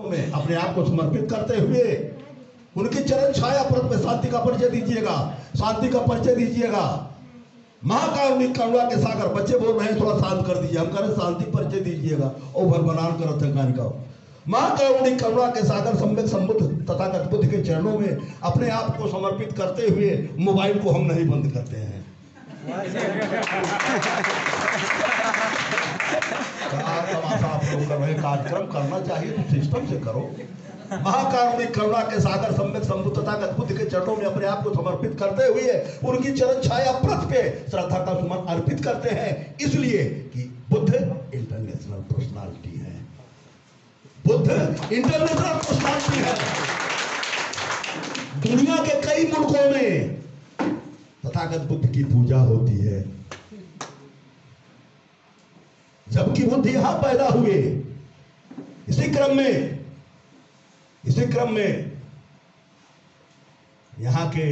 में अपने आप को समर्पित करते हुए उनकी चरण छाया परत में शांति का परिचय दीजिएगा, शांति का परिचय दीजिएगा। महाकारुणिक करुणा के सागर, बच्चे बोल रहे हैं थोड़ा शांत कर दीजिए, हम कह रहे शांति परिचय दीजिएगा। ओभर बनान कर रहे का महाकारुणिक करुणा के सागर सम्यक संबुद्ध तथागत बुद्ध के चरणों में अपने आप को समर्पित करते हुए मोबाइल को हम नहीं बंद करते हैं। कार्यक्रम करना चाहिए तो सिस्टम से करो। महाकारुणिक करुणा के सागर सम्यक संबुद्ध तथागत बुद्ध के चरणों में अपने आप को समर्पित करते हुए उनकी चरण छाया प्रत पे श्रद्धा का सुमन अर्पित करते हैं, इसलिए कि बुद्ध इंटरनेशनल पर्सनालिटी है। बुद्ध इंटरनेशनल पर्सनालिटी है। दुनिया के कई मुल्कों में तथागत बुद्ध की पूजा होती है, जबकि बुद्ध यहां पैदा हुए। इसी क्रम में यहां के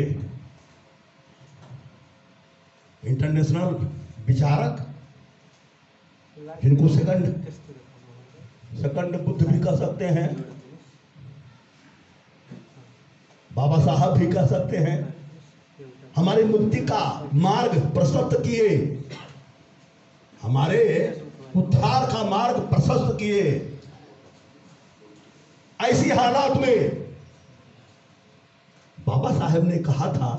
इंटरनेशनल विचारक, जिनको सेकंड बुद्ध भी कह सकते हैं, बाबा साहब भी कह सकते हैं, हमारे मुक्ति का मार्ग प्रशस्त किए, हमारे उद्धार का मार्ग प्रशस्त किए। ऐसी हालात में बाबा साहब ने कहा था,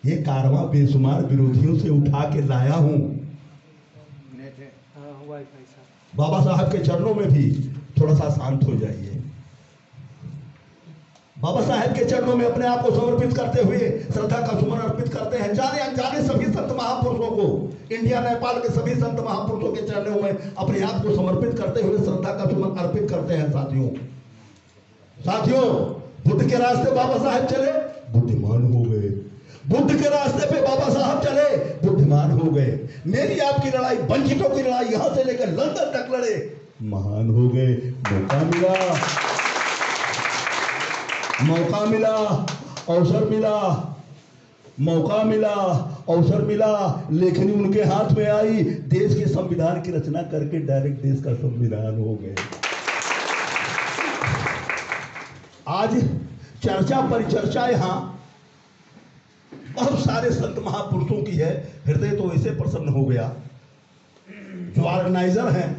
ये कारवां बेशुमार विरोधियों से उठा के लाया हूं। बाबा साहब के चरणों में भी थोड़ा सा शांत हो जाइए। बाबा साहब के चरणों में अपने आप को समर्पित करते हुए श्रद्धा का सुमन अर्पित करते हैं। जाने अनजाने सभी संत महापुरुषों को, इंडिया नेपाल के सभी संत महापुरुषों के चरणों में अपने आप को समर्पित करते हुए श्रद्धा का सुमन अर्पित करते हैं। साथियों, बुद्ध के रास्ते बाबा साहब चले, बुद्धिमान हो गए। बुद्ध के रास्ते पे बाबा साहब चले, बुद्धिमान हो गए। मेरी आपकी लड़ाई, वंचितों की लड़ाई, यहां से लेकर लंदन तक लड़े, महान हो गए। मौका मिला, अवसर मिला, लेखनी उनके हाथ में आई, देश के संविधान की रचना करके डायरेक्ट देश का संविधान हो गए। आज चर्चा परिचर्चा यहां बहुत सारे संत महापुरुषों की है। हृदय तो ऐसे प्रसन्न हो गया। जो ऑर्गेनाइजर हैं,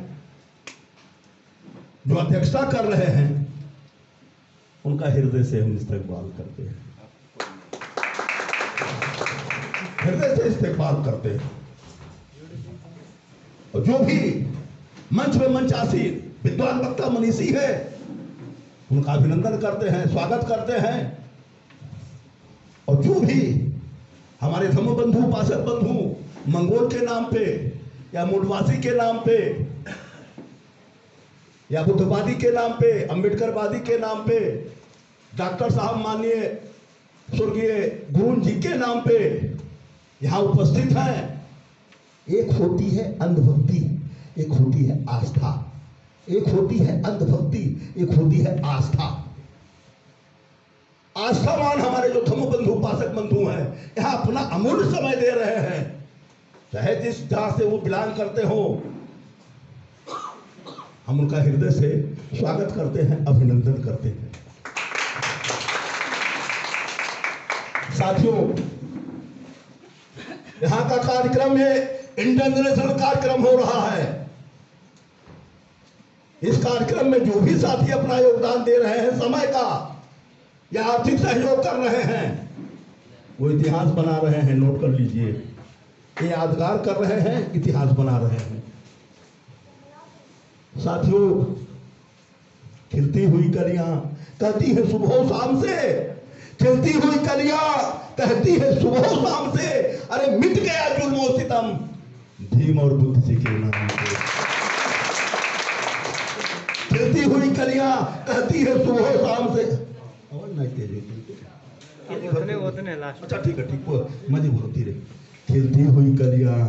जो अध्यक्षता कर रहे हैं, उनका हृदय से हम इस्तेकबाल करते हैं, हृदय से इस्तेकबाल करते हैं। और जो भी मंच में मंचासीन विद्वान वक्ता मनीषी है, उनका अभिनंदन करते हैं, स्वागत करते हैं। और जो भी हमारे धम्म बंधु, उपासक बंधु मंगोल के नाम पे या मूलवासी के नाम पे या बुद्धवादी के नाम पे, अंबेडकरवादी के नाम पे, डॉक्टर साहब माननीय स्वर्गीय गुरु जी के नाम पे यहां उपस्थित हैं। एक होती है अंधभक्ति, एक होती है आस्था। एक होती है अंधभक्ति, एक होती है आस्था। आस्थावान हमारे जो धम्म बंधु, उपासक बंधु हैं, यहां अपना अमूल्य समय दे रहे हैं। चाहे जिस जहां से वो बिलोंग करते हो, हम उनका हृदय से स्वागत करते हैं, अभिनंदन करते हैं। साथियों, यहां का कार्यक्रम है इंटरनेशनल कार्यक्रम हो रहा है। इस कार्यक्रम में जो भी साथी अपना योगदान दे रहे हैं, समय का या आर्थिक सहयोग कर रहे हैं, वो इतिहास बना रहे हैं। नोट कर लीजिए, ये यादगार कर रहे हैं, इतिहास बना रहे हैं। साथियों, खिलती हुई कलियां कहती है सुबह शाम से, खिलती हुई कलियां कहती है सुबह शाम से, अरे मिट गया जुल्म और सितम भीम और बुद्ध जी के नाम से। खिलती हुई कलियां कहती है सुबह शाम से। और नहीं तेज, अच्छा ठीक है, ठीक मजे बोलो धीरे। खिलती हुई कलियां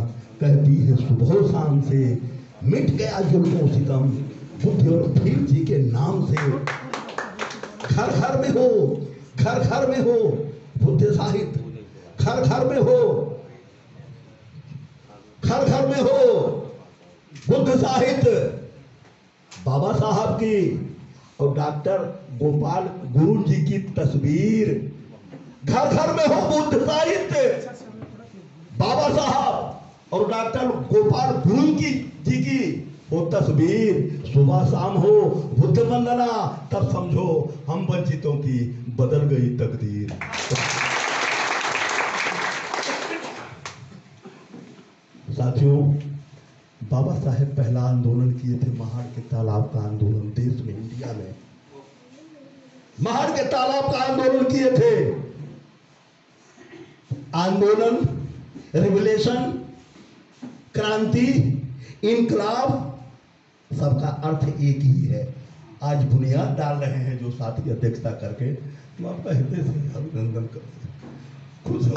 कहती है सुबह शाम से, मिट गया जुल्म और सितम बुद्ध और भीम जी के नाम से। घर घर में हो, घर घर में हो बुद्ध साहित्य, घर घर में हो, घर घर में हो बुद्ध साहित्य। बाबा साहब की और डॉक्टर गोपाल गुरु जी की तस्वीर, घर घर में हो बुद्ध साहित्य, बाबा साहब और डॉक्टर गोपाल गुरु जी की वो तस्वीर, सुबह शाम हो बुद्ध वंदना, तब समझो हम वंचितों की बदल गई तकदीर। साथियों, बाबा साहेब पहला आंदोलन किए थे महाड़ के तालाब का आंदोलन, देश में, इंडिया में महाड़ के तालाब का आंदोलन किए थे। आंदोलन, रिवोल्यूशन, क्रांति, इनकलाब, सबका अर्थ एक ही है। आज बुनियाद डाल रहे हैं जो साथी अध्यक्षता करके, मैं आपका हृदय से अभिनंदन करते हैं, खुश हूं।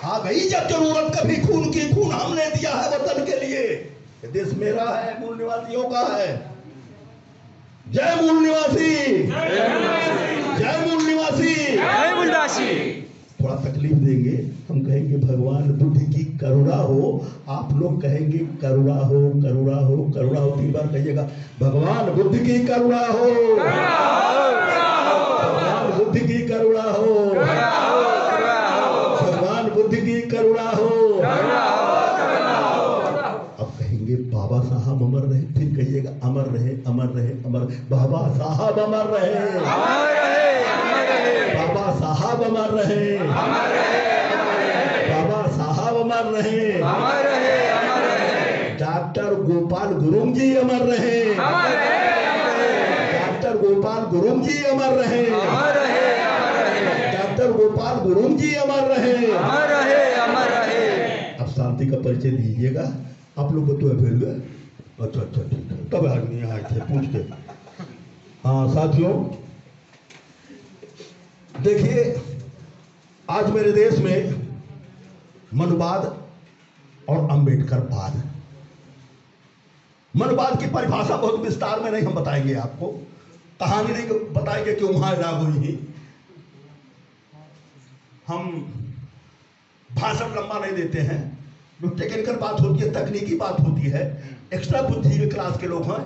आ गई जब जरूरत कभी खून की, खून हमने दिया है वतन के लिए। ये देश मेरा है, मूल निवासियों का है। जय मूल निवासी, जय मूल निवासी, जय मूलवासी। थोड़ा तकलीफ देंगे, हम कहेंगे भगवान बुद्ध की करुणा हो, आप लोग कहेंगे करुणा हो, करुणा हो, करुणा हो, 3 बार कहिएगा, भगवान बुद्ध की करुणा हो, भगवान बुद्ध की करुणा हो, भगवान बुद्ध की करुणा हो। अब कहेंगे बाबा साहब अमर रहे, फिर कहिएगा अमर रहे, अमर रहे, अमर, बाबा साहब अमर रहे, बाबा साहब अमर रहे, बाबा साहब अमर रहे, डॉक्टर गोपाल गुरुंग जी अमर रहे, डॉक्टर गोपाल गुरुंग जी अमर रहे, डॉक्टर गोपाल गुरुंग जी अमर रहे। अब शांति का परिचय दीजिएगा। आप लोग को तो फिर गए, अच्छा अच्छा ठीक है, तब आदमी आए थे पूछ के। हाँ साथियों, देखिए आज मेरे देश में मनुवाद और अंबेडकरवाद, मनुवाद की परिभाषा बहुत विस्तार में नहीं हम बताएंगे आपको, कहानी नहीं बताएंगे क्यों वहां राग हुई। हम भाषण लंबा नहीं देते हैं, जो टेक्निकल बात होती है, तकनीकी बात होती है, एक्स्ट्रा बुद्धि के क्लास के लोग हैं,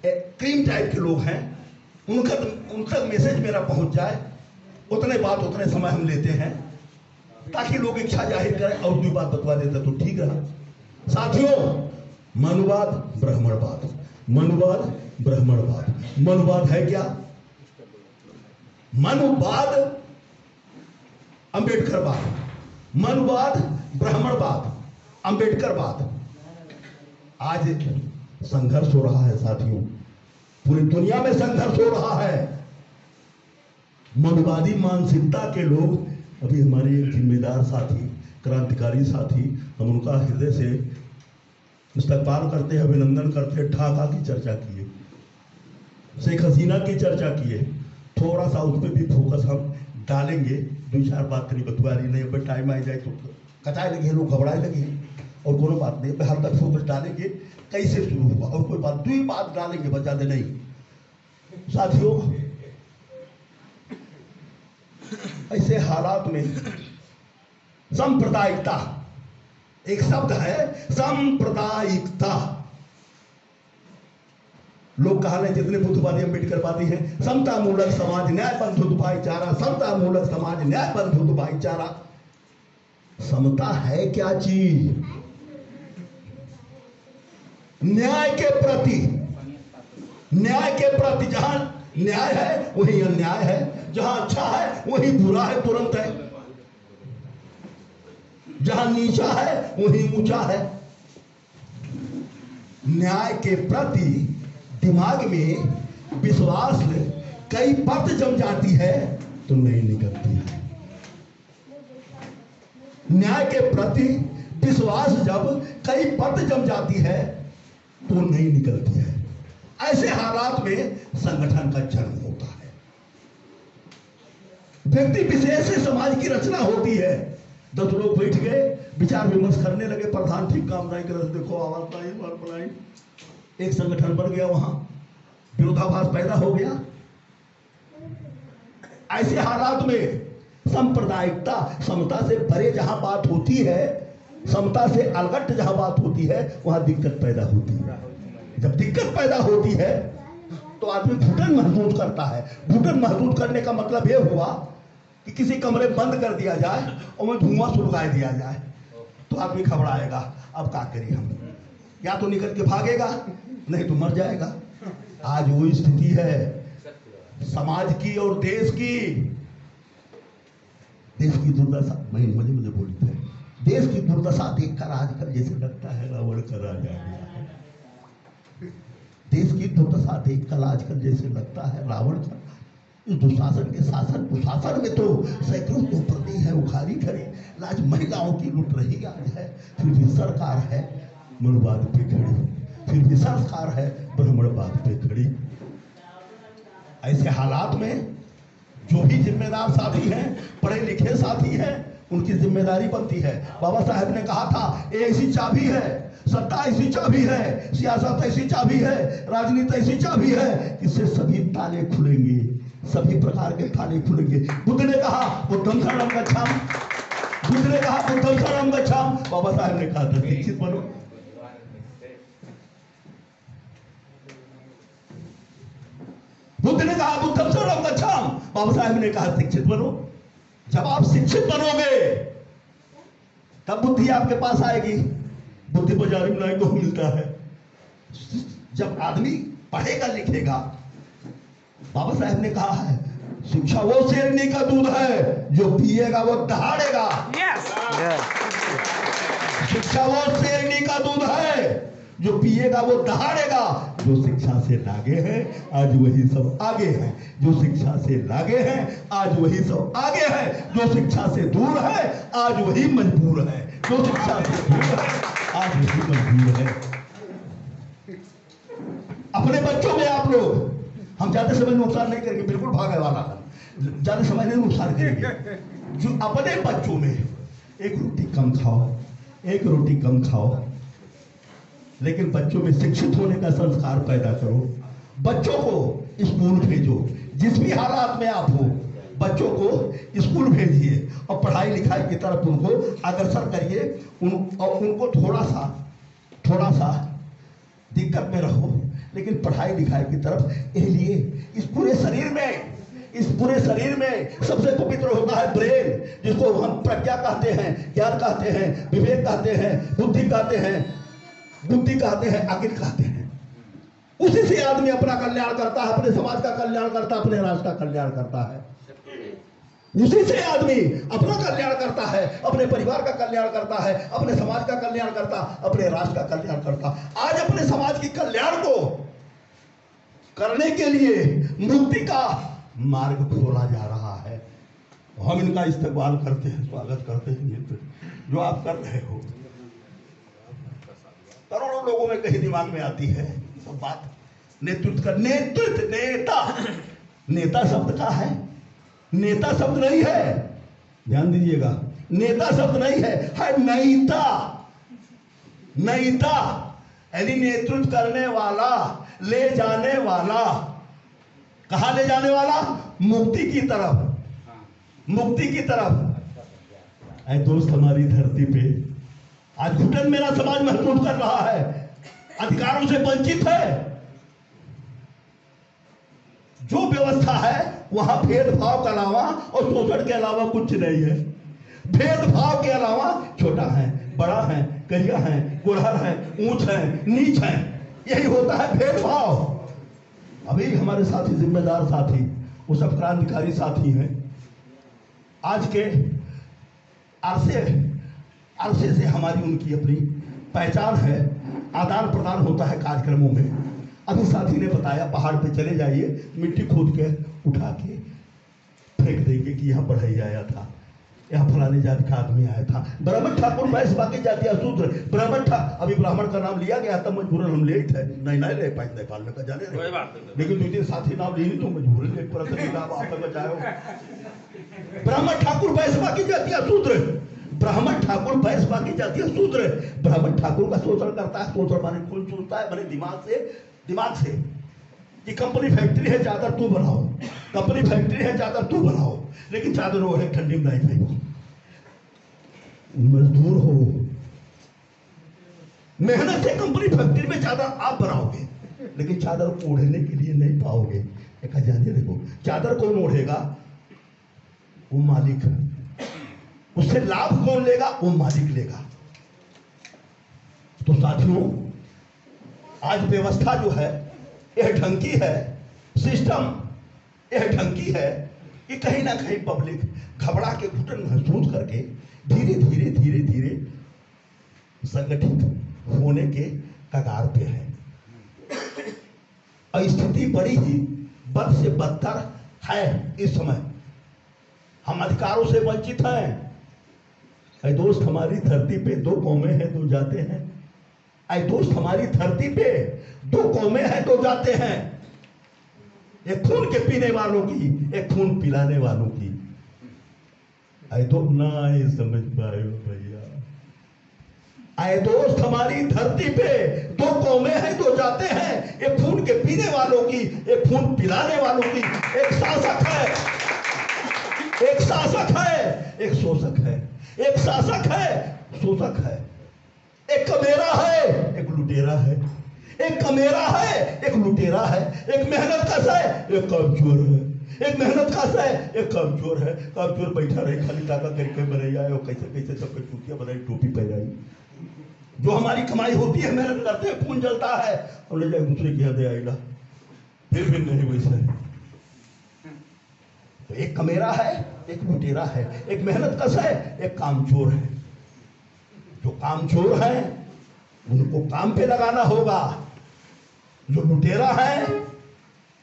क्रीम टाइप के लोग हैं, उन तक मैसेज मेरा पहुंच जाए, उतने बात उतने समय हम लेते हैं ताकि लोग इच्छा जाहिर करें और कोई बात बतवा देता तो ठीक रहा। साथियों, मनुवाद ब्राह्मणवाद, मनुवाद ब्राह्मणवाद, मनुवाद है क्या? मनुवाद अंबेडकरवाद, मनुवाद ब्राह्मणवाद, अंबेडकरवाद। आज संघर्ष हो रहा है साथियों, पूरी दुनिया में संघर्ष हो रहा है। मनुवादी मानसिकता के लोग, अभी हमारे एक जिम्मेदार साथी, क्रांतिकारी साथी, हम उनका हृदय से इस्तकबाल करते हैं, अभिनंदन करते हैं। ढाका की चर्चा किए, शेख हसीना की चर्चा किए, थोड़ा सा उस पर भी फोकस हम डालेंगे। 2-4 बात नहीं बतवा रही, नहीं अब टाइम आ जाए तो कचाए लगे, लोग घबराए लगे, और दोनों बात नहीं, हर तक फोकस डालेंगे कैसे शुरू हुआ, और कोई बात 2 बात डालेंगे, बस ज्यादा नहीं। साथियों, ऐसे हालात में सांप्रदायिकता, एक शब्द है सांप्रदायिकता। लोग कहा नहीं, जितने बुद्धवादी अंबेडकरवादी हैं, समता मूलक समाज, न्याय बंधुत्व भाईचारा, समता मूलक समाज, न्याय बंधुत्व भाईचारा। समता है क्या चीज? न्याय के प्रति, न्याय के प्रति, जहां न्याय है वही अन्याय है, जहां अच्छा है वही बुरा है तुरंत है, जहां नीचा है वही ऊंचा है। न्याय के प्रति दिमाग में विश्वास कई परत जम जाती है तो नहीं निकलती है। न्याय के प्रति विश्वास जब कई परत जम जाती है तो नहीं निकलती है। ऐसे हालात में संगठन का जन्म होता है, व्यक्ति विशेष से समाज की रचना होती है। 10 लोग बैठ गए, विचार विमर्श करने लगे, प्रधान ठीक काम नहीं कर, देखो आवाज नहीं बनाई, एक संगठन बन गया, वहां विरोधाभास पैदा हो गया। ऐसे हालात में सांप्रदायिकता, समता से परे जहां बात होती है, समता से अलगट जहां बात होती है, वहां दिक्कत पैदा होती है। जब दिक्कत पैदा होती है तो आदमी घुटन महसूस करता है। घुटन महसूस करने का मतलब यह हुआ कि किसी कमरे बंद कर दिया जाए और में धुआं सुलगा दिया जाए तो आदमी घबराएगा। अब क्या करें हम, या तो निकल के भागेगा नहीं तो मर जाएगा। आज वो स्थिति है समाज की और देश की। देश की दुर्दशा मुझे बोलते हैं, देश की दुर्दशा देखकर आजकल जैसे लगता है रावण का राजा गया है। देश की दुर्दशा देखकर आजकल जैसे लगता है रावण का। इस दुशासन के शासन कुशासन में तो सैकड़ों तो प्रति है उखारी खड़ी, आज महिलाओं की लुट रही आज है। फिर भी सरकार है मनवाद पे खड़ी, फिर भी सरकार है ब्राह्मणवाद पे खड़ी। ऐसे हालात में जो भी जिम्मेदार साथी हैं, पढ़े लिखे साथी हैं, उनकी जिम्मेदारी बनती है। बाबा साहब ने कहा था ये ऐसी चाबी है, सत्ता ऐसी चाबी है, सियासत ऐसी चाबी है, राजनीति ऐसी चाबी है, इससे सभी ताले खुलेंगे, सभी प्रकार के ताले खुलेंगे। बुद्ध ने कहा बुद्धम शरणं गच्छामि, बुद्ध ने कहा बुद्धम शरणं गच्छामि, बाबा साहब ने कहा था शिक्षित बनो। बुद्ध ने कहा बुद्धम शरणं गच्छामि, बाबा साहब ने कहा शिक्षित बनो। जब आप शिक्षित बनोगे तब बुद्धि आपके पास आएगी। बुद्धि बाजारी में नहीं को मिलता है। जब आदमी पढ़ेगा लिखेगा, बाबा साहब ने कहा है शिक्षा वो शेरनी का दूध है जो पिएगा वो दहाड़ेगा। शिक्षा वो शेरनी का दूध है जो पिएगा वो दहाड़ेगा। जो शिक्षा से लागे हैं आज वही सब आगे हैं, जो शिक्षा से लागे हैं आज वही सब आगे हैं, जो शिक्षा से दूर है आज वही मजबूर है, जो शिक्षा से दूर है आज वही मजबूर है। अपने बच्चों में आप लोग, हम ज्यादा समय नुकसान नहीं करेंगे, बिल्कुल भागे वाला ज्यादा समय नहीं नुकसान करेंगे। जो अपने बच्चों में एक रोटी कम खाओ, एक रोटी कम खाओ, लेकिन बच्चों में शिक्षित होने का संस्कार पैदा करो। बच्चों को स्कूल भेजो, जिस भी हालात में आप हो बच्चों को स्कूल भेजिए और पढ़ाई लिखाई की तरफ उनको अग्रसर करिए। और उनको थोड़ा सा दिक्कत में रहो, लेकिन पढ़ाई लिखाई की तरफ लिए। इस पूरे शरीर में सबसे पवित्र होता है ब्रेन, जिसको हम प्रज्ञा कहते हैं, ज्ञान कहते हैं, विवेक कहते हैं, बुद्धि कहते हैं, अकिल कहते हैं। उसी से आदमी अपना कल्याण करता है, अपने समाज का कल्याण करता है, अपने राष्ट्र का कल्याण करता है। उसी से आदमी अपना कल्याण करता है, अपने परिवार का कल्याण करता है, अपने समाज का कल्याण करता, अपने राष्ट्र का कल्याण करता। आज अपने समाज की कल्याण को करने के लिए मुक्ति का मार्ग खोला जा रहा है। हम इनका इस्तेमाल करते हैं, स्वागत करते हैं मित्र, जो आप कर रहे हो। करोड़ों लोगों में कहीं दिमाग में आती है सब बात नेतृत्व का। नेता शब्द का है, नेता शब्द नहीं है, ध्यान दीजिएगा, नेता शब्द नहीं है नैता। यानी नेतृत्व करने वाला, ले जाने वाला। कहां ले जाने वाला? मुक्ति की तरफ, मुक्ति की तरफ। ऐ दोस्त, हमारी धरती पे आज घुटन मेरा समाज महसूस कर रहा है, अधिकारों से वंचित है। जो व्यवस्था है वहां भेदभाव के अलावा और शोषण के अलावा कुछ नहीं है। भेदभाव के अलावा छोटा है, बड़ा है, करिया है, गुड़हर है, ऊंच है, नीच है, यही होता है भेदभाव। अभी हमारे साथी, जिम्मेदार साथी, वो सब क्रांतिकारी साथी हैं। आज के अरसे से हमारी उनकी अपनी पहचान है, आदान प्रदान होता है कार्यक्रमों में। अभी साथी ने बताया पहाड़ पे चले जाइए, मिट्टी खोद के उठा के फेंक देंगे कि यहाँ बढ़ई आया था, यहाँ फलाने जाति का आदमी आया था। ब्राह्मण ठाकुर वैश्य बाकी जाति शूद्र, ब्राह्मण अभी ब्राह्मण का नाम लिया गया था, मजबूरन हम ले थे, नहीं ले पाए नेपाल में का जाने, लेकिन 2-3 साथी नाम ली नहीं तो मजबूरन ले बचाए। ब्राह्मण ठाकुर वैश्य बाकी जाति शूद्र, ब्राह्मण ठाकुर वैश्य बाकी जाति शूद्र। ब्राह्मण ठाकुर का शोषण करता है। शोषण माने कौन सोचता है? माने दिमाग से कि कंपनी फैक्ट्री है, चादर तू बनाओ, कंपनी फैक्ट्री है, चादर तू बनाओ, लेकिन चादर वो है ठंडी में नहीं फेंको। मजदूर हो, मेहनत से कंपनी फैक्ट्री में चादर आप बनाओगे, लेकिन चादर ओढ़ने के लिए नहीं पाओगे। एक जानिए, देखो चादर कौन ओढ़ेगा? वो मालिक। उससे लाभ कौन लेगा? वो मालिक लेगा। तो साथियों, आज व्यवस्था जो है यह ढंग की है, सिस्टम यह ढंग की है कि कहीं ना कहीं पब्लिक घबरा के घुटन महसूस करके धीरे धीरे धीरे धीरे संगठित होने के कगार पे है। और स्थिति बड़ी ही बद से बदतर है इस समय। हम अधिकारों से वंचित हैं। ऐ दोस्त, हमारी धरती पे दो कौमें हैं, दो जाते हैं। ऐ दोस्त, हमारी धरती पे दो कौमें हैं, दो जाते हैं। एक खून के पीने वालों की, एक खून पिलाने वालों की। ऐ तो ना ये समझ पाए भैया। ऐ दोस्त, हमारी धरती पे दो कौमें हैं, दो जाते हैं। एक खून के पीने वालों की, एक खून पिलाने वालों की। एक शासक है, एक शासक है, एक शोषक है। एक शासक है, शोषक है। एक कमेरा है, एक लुटेरा है। एक कमेरा है, एक लुटेरा है। एक मेहनत कश है, एक कमजोर है। एक मेहनत कश है, एक कमजोर है। कमजोर बैठा रहे, खाली टाका करके बनाई आए और कैसे कैसे सबके टूटियां बनाई, टोपी पहनाई। जो हमारी कमाई होती है, मेहनत करते हैं, खून जलता है और ले जाए दूसरे की हदे आईला, फिर भी नहीं वैसा है। तो एक कमेरा है, एक लुटेरा है। एक मेहनत कश है, एक कामचोर है। जो कामचोर है उनको काम पे लगाना होगा। जो लुटेरा है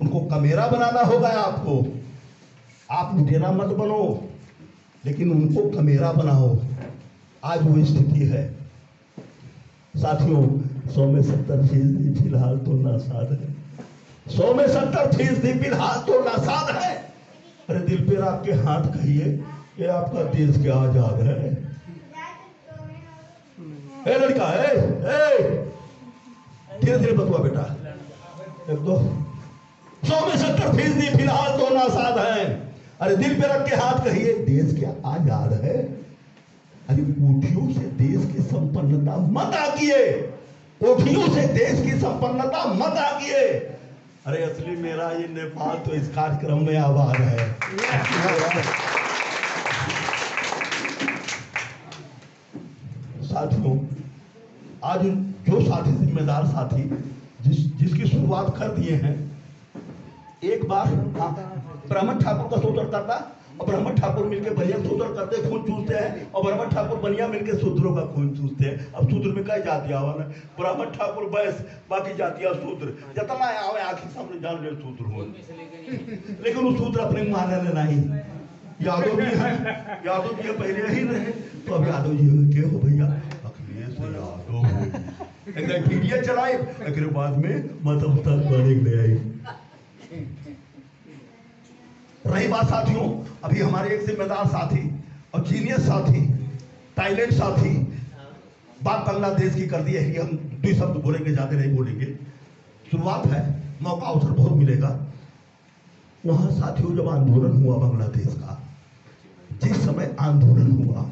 उनको कमेरा बनाना होगा। आपको, आप लुटेरा मत बनो, लेकिन उनको कमेरा बनाओ। आज वो स्थिति है साथियों। 100 में 70% फिलहाल तो नासाद है। 100 में 70% फिलहाल तो नासाद है। अरे दिल पे रख के हाथ कहिए, ये आपका देश क्या आजाद है? ए लड़का, धीरे धीरे बतवा बेटा। एक दो 100 में 70% फिलहाल तो नासाद है। अरे दिल पे रख के हाथ कहिए, देश क्या आजाद है? अरे कोठियों से देश की संपन्नता मत आकिए, कोठियों से देश की संपन्नता मत आकिए। अरे असली मेरा ये नेपाल तो इस कार्यक्रम में आबाद है। साथियों, आज जो साथी, जिम्मेदार साथी जिसकी शुरुआत कर दिए हैं, एक बार ब्राह्मण ठाकुर का शोषण करता और ब्राह्मण ठाकुर मिलकर बनिया शोषण करते, खून चूसते हैं, और ब्राह्मण ठाकुर बनिया मिलकर शूद्रों का खून चूसते हैं। अब शूद्र में कई जातियां आवा है, ब्राह्मण ठाकुर बैस, बाकी जातियां शूद्र। जितना आवे आखिर सामने जान ले शूद्र हो, लेकिन वो शूद्र अपने माने नहीं। यादव भी है, यादव जी पहले यही रहे, तो अब यादव जी के हो भैया, अखिलेश यादव हो। एक मीडिया चलाए, एक बाद में मतलब तक बने ले आई। रही बात साथियों, अभी हमारे एक जिम्मेदार साथी और जीनियस साथी, टैलेंट साथी बात बांग्लादेश की कर दी है कि हम 2 शब्द बोलेंगे, ज्यादा नहीं बोलेंगे। शुरुआत है, मौका अवसर बहुत मिलेगा। वहां साथियों, जब आंदोलन हुआ बांग्लादेश का, जिस समय आंदोलन हुआ,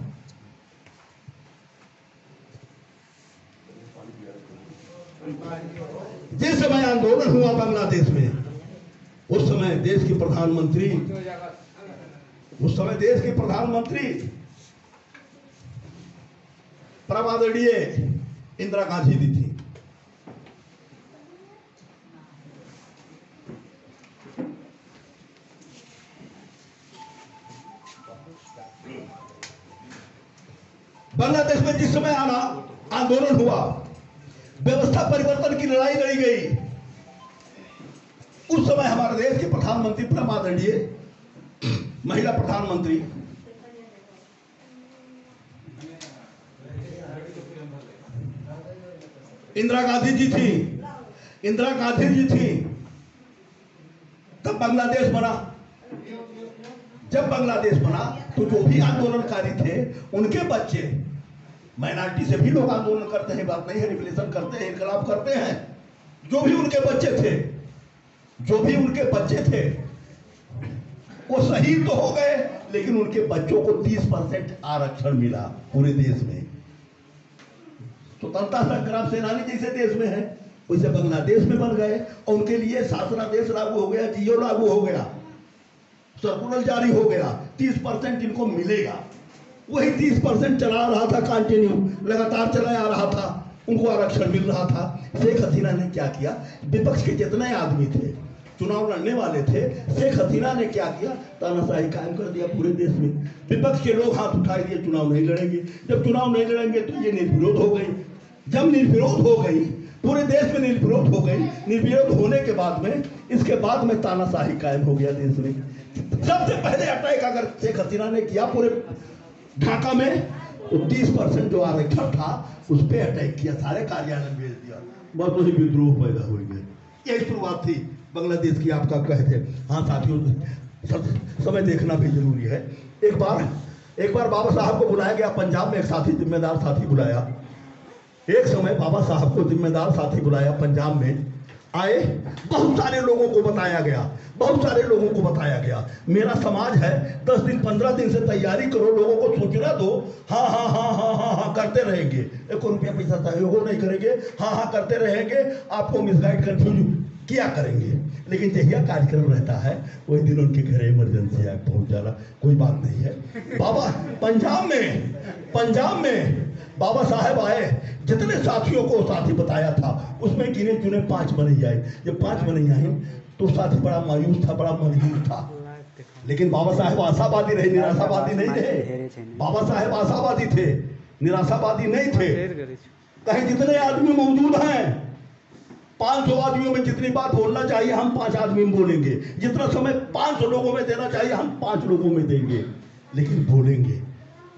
जिस समय आंदोलन हुआ बांग्लादेश में, उस समय देश के प्रधानमंत्री, परम आदरणीय इंदिरा गांधी जी थी। बांग्लादेश में जिस समय आंदोलन हुआ, व्यवस्था परिवर्तन की लड़ाई लड़ी गई, उस समय हमारे देश के प्रधानमंत्री, परम आदरणीय महिला प्रधानमंत्री इंदिरा गांधी जी थी। इंदिरा गांधी जी थी तब बांग्लादेश बना। जब बांग्लादेश बना तो जो भी आंदोलनकारी थे उनके बच्चे, माइनॉरिटी से भी लोग आंदोलन करते हैं, बात नहीं है, रिवोल्यूशन करते हैं, इनकलाब करते हैं। जो भी उनके बच्चे थे वो शहीद तो हो गए, लेकिन उनके बच्चों को 30% आरक्षण मिला पूरे देश में। स्वतंत्रता संग्राम सेनानी जैसे देश में है वैसे बांग्लादेश में बन गए और उनके लिए शासनादेश लागू हो गया, जियो लागू हो गया, सर्कुलर जारी हो गया, 30% इनको मिलेगा। वही 30% चला रहा था, कंटिन्यू लगातार चलाया रहा था, उनको आरक्षण मिल रहा था। शेख हसीना ने क्या किया, विपक्ष के जितने आदमी थे, चुनाव लड़ने वाले थे, शेख हसीना ने क्या किया, तानाशाही कायम कर दिया पूरे देश में। विपक्ष के लोग हाथ उठा दिए, चुनाव नहीं लड़ेंगे। जब चुनाव नहीं लड़ेंगे तो ये निर्विरोध हो गई। जब निर्विरोध हो गई, पूरे देश में निर्विरोध हो गई, निर्विरोध होने के बाद में इसके बाद में तानाशाही कायम हो गया देश में। सबसे पहले अटैक अगर शेख हसीना ने किया पूरे ढाका में, तो 30% जो आरक्षण था उस पर अटैक किया, सारे कार्यालय भेज दिया, बस वही विद्रोह पैदा हो गया। यही शुरुआत थी बांग्लादेश की। आपका कहते हाँ साथियों, समय देखना भी जरूरी है। एक बार बाबा साहब को बुलाया गया पंजाब में, एक साथी जिम्मेदार साथी बुलाया। एक समय बाबा साहब को जिम्मेदार साथी बुलाया, पंजाब में आए, बहुत सारे लोगों को बताया गया, मेरा समाज है, 10 दिन 15 दिन से तैयारी करो, लोगों को सूचना दो, हाँ हाँ हाँ हाँ हाँ हाँ करते रहेंगे, 1 रुपया पैसा सहयोग नहीं करेंगे, हाँ हाँ करते रहेंगे, आपको मिसगाइड कंफ्यूज किया करेंगे। लेकिन जहिया कार्यक्रम रहता है वही दिन उनके घर इमरजेंसी एक्ट पहुंच जाना, कोई बात नहीं है। बाबा पंजाब में बाबा साहब आए, जितने साथियों को साथी बताया था उसमें गिने चुने 5 बने आए। जब 5 बने आए तो साथी बड़ा मायूस था, बड़ा मजबूर था। लेकिन बाबा साहब आशावादी रहे, निराशावादी नहीं थे। बाबा साहब आशावादी थे, निराशावादी नहीं थे। कहीं जितने आदमी मौजूद हैं, 500 आदमियों में जितनी बात बोलना चाहिए हम 5 आदमी में बोलेंगे, जितना समय 500 लोगों में देना चाहिए हम 5 लोगों में देंगे, लेकिन बोलेंगे।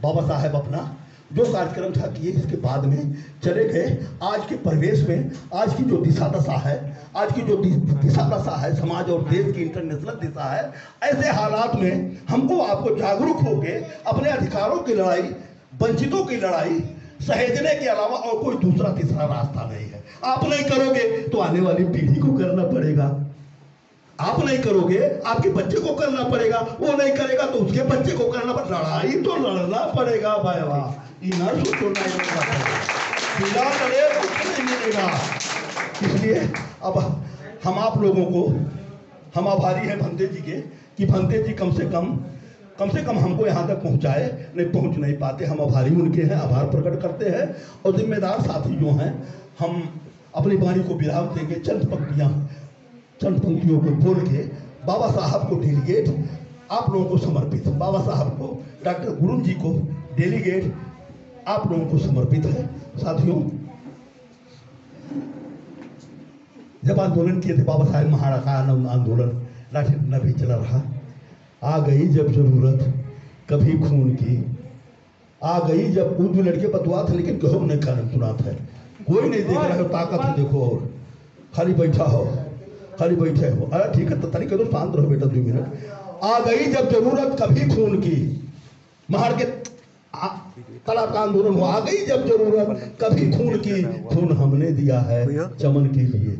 बाबा साहब अपना जो कार्यक्रम था किए, इसके बाद में चले गए। आज के परिवेश में, आज की जो दिशा दशा है, आज की जो दिशा दशा है समाज और देश की इंटरनेशनल दिशा है, ऐसे हालात में हमको आपको जागरूक होके अपने अधिकारों की लड़ाई, वंचितों की लड़ाई सहेजने के अलावा और कोई दूसरा तीसरा रास्ता नहीं है। आप नहीं करोगे तो आने वाली पीढ़ी को करना पड़ेगा, आप नहीं करोगे आपके बच्चे को करना पड़ेगा, वो नहीं करेगा तो उसके बच्चे को करना पड़ेगा। लड़ाई तो लड़ना पड़ेगा भाई, वाह ना सोचो ना बिना लड़े कुछ नहीं मिलेगा। इसलिए अब हम आप लोगों को, हम आभारी हैं भंते जी के कि भंते जी कम से कम हमको यहाँ तक पहुँचाए, नहीं पहुँच नहीं पाते, हम आभारी उनके हैं, आभार प्रकट करते हैं। और जिम्मेदार साथी जो हैं, हम अपनी वाणी को विराम देंगे, चंद पंक्तियों को बोल के बाबा साहब को डेलीगेट आप लोगों को समर्पित, बाबा साहब को, डॉक्टर गुरु जी को डेलीगेट आप लोगों को समर्पित है। साथियों, जब आंदोलन किए थे बाबा साहब, महाराणा आंदोलन न भी चला रहा, आ गई जब जरूरत कभी खून की, आ गई जब उर्दू लड़के बतवा था लेकिन कहो नहीं कानून सुना था, कोई नहीं देख रहा है, ताकत है देखो, और खाली बैठा हो, खाली बैठे हो, अरे ठीक है तो तरीके तो शांत रहो बेटा 2 मिनट। आ गई जब जरूरत कभी खून की, महार के तालाब का आंदोलन हो, आ गई जब जरूरत कभी खून की, खून हमने दिया है चमन के लिए।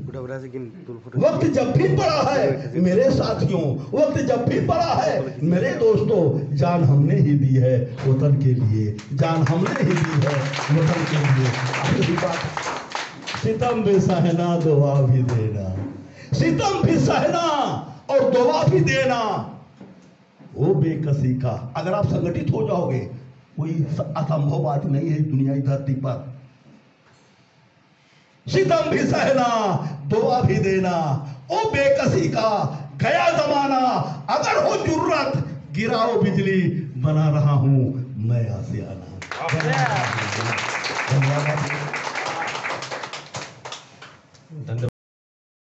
वक्त जब भी पड़ा है मेरे साथियों, वक्त जब भी पड़ा है मेरे दोस्तों, जान हमने ही दी है वतन के लिए, जान हमने ही दी है वतन के लिए। सितम भी सहना दुआ भी देना, सितम भी सहना और दुआ भी देना, वो बेकसी का। अगर आप संगठित हो जाओगे, कोई असंभव बात नहीं है दुनियाई धरती पर। सितम भी सहना दुआ भी देना, ओ बेकसी का गया जमाना, अगर हो जुर्रत गिराओ बिजली, बना रहा हूं मैं आसियाना। धन्यवाद।